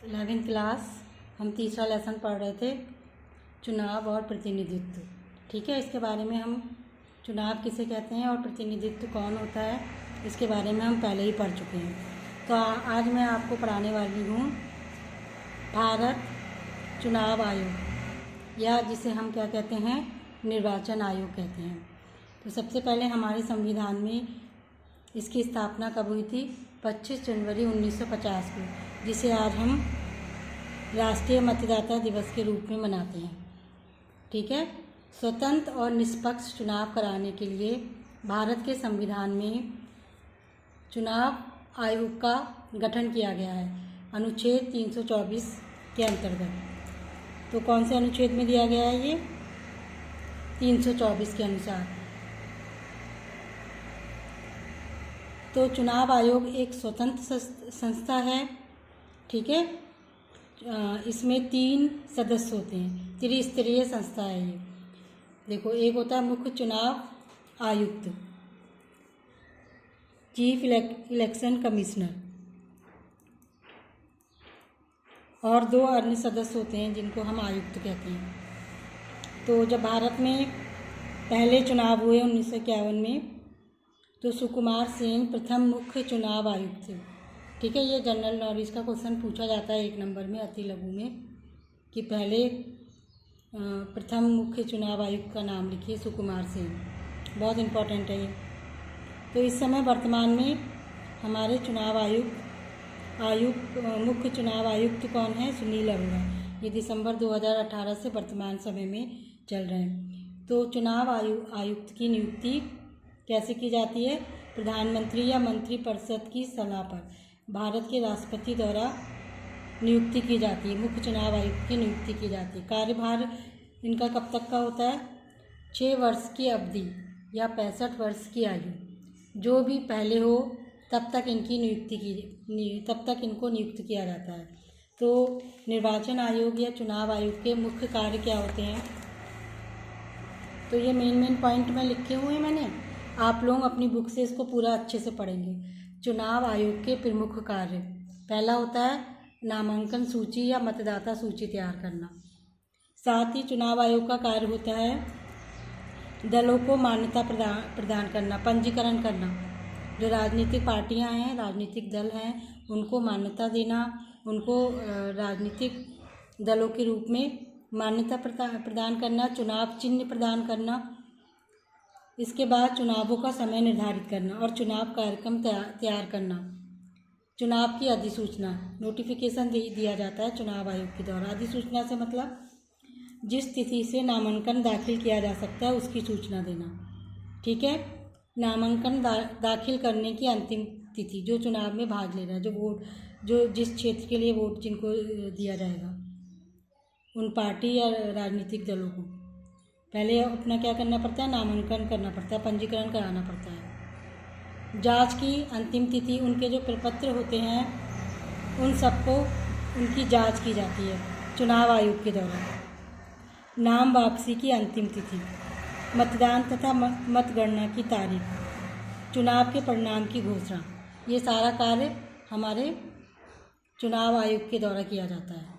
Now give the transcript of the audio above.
11वीं क्लास हम तीसरा लेसन पढ़ रहे थे, चुनाव और प्रतिनिधित्व। ठीक है, इसके बारे में हम चुनाव किसे कहते हैं और प्रतिनिधित्व कौन होता है इसके बारे में हम पहले ही पढ़ चुके हैं। तो आज मैं आपको पढ़ाने वाली हूँ भारत चुनाव आयोग, या जिसे हम क्या कहते हैं, निर्वाचन आयोग कहते हैं। तो सबसे पहले हमारे संविधान में इसकी स्थापना कब हुई थी? 25 जनवरी 1950 को, जिसे आज हम राष्ट्रीय मतदाता दिवस के रूप में मनाते हैं। ठीक है, स्वतंत्र और निष्पक्ष चुनाव कराने के लिए भारत के संविधान में चुनाव आयोग का गठन किया गया है अनुच्छेद 324 के अंतर्गत। तो कौन से अनुच्छेद में दिया गया है ये? 324 के अनुसार। तो चुनाव आयोग एक स्वतंत्र संस्था है। ठीक है, इसमें 3 सदस्य होते हैं, त्रिस्तरीय संस्था है ये। देखो, एक होता है मुख्य चुनाव आयुक्त, चीफ इलेक्शन कमिश्नर, और 2 अन्य सदस्य होते हैं जिनको हम आयुक्त कहते हैं। तो जब भारत में पहले चुनाव हुए 1951 में, तो सुकुमार सेन प्रथम मुख्य चुनाव आयुक्त थे। ठीक है, ये जनरल नॉलेज का क्वेश्चन पूछा जाता है 1 नंबर में, अति लघु में, कि पहले प्रथम मुख्य चुनाव आयुक्त का नाम लिखिए, सुकुमार सेन। बहुत इम्पोर्टेंट है ये। तो इस समय वर्तमान में हमारे चुनाव मुख्य चुनाव आयुक्त कौन है? सुनील अरोड़ा। ये दिसंबर 2018 से वर्तमान समय में चल रहे हैं। तो चुनाव आयुक्त की नियुक्ति कैसे की जाती है? प्रधानमंत्री या मंत्रिपरिषद की सलाह पर भारत के राष्ट्रपति द्वारा नियुक्ति की जाती है। मुख्य चुनाव आयुक्त की नियुक्ति की जाती है। कार्यभार इनका कब तक का होता है? 6 वर्ष की अवधि या 65 वर्ष की आयु, जो भी पहले हो तब तक इनको नियुक्त किया जाता है। तो निर्वाचन आयोग या चुनाव आयोग के मुख्य कार्य क्या होते हैं? तो ये मेन पॉइंट में लिखे हुए हैं मैंने, आप लोग अपनी बुक से इसको पूरा अच्छे से पढ़ेंगे। चुनाव आयोग के प्रमुख कार्य, पहला होता है नामांकन सूची या मतदाता सूची तैयार करना। साथ ही चुनाव आयोग का कार्य होता है दलों को मान्यता प्रदान करना, पंजीकरण करना। जो राजनीतिक पार्टियां हैं, राजनीतिक दल हैं, उनको मान्यता देना, उनको राजनीतिक दलों के रूप में मान्यता प्रदान करना, चुनाव चिन्ह प्रदान करना। इसके बाद चुनावों का समय निर्धारित करना और चुनाव कार्यक्रम तैयार करना। चुनाव की अधिसूचना, नोटिफिकेशन दिया जाता है चुनाव आयोग के द्वारा। अधिसूचना से मतलब जिस तिथि से नामांकन दाखिल किया जा सकता है उसकी सूचना देना। ठीक है, नामांकन दाखिल करने की अंतिम तिथि, जो चुनाव में भाग ले रहा है, जो जिस क्षेत्र के लिए वोट जिनको दिया जाएगा, उन पार्टी या राजनीतिक दलों को पहले अपना क्या करना पड़ता है? नामांकन करना पड़ता है, पंजीकरण कराना पड़ता है। जांच की अंतिम तिथि, उनके जो प्रपत्र होते हैं उन सबको उनकी जांच की जाती है चुनाव आयोग के द्वारा। नाम वापसी की अंतिम तिथि, मतदान तथा मतगणना की तारीख, चुनाव के परिणाम की घोषणा, ये सारा कार्य हमारे चुनाव आयोग के द्वारा किया जाता है।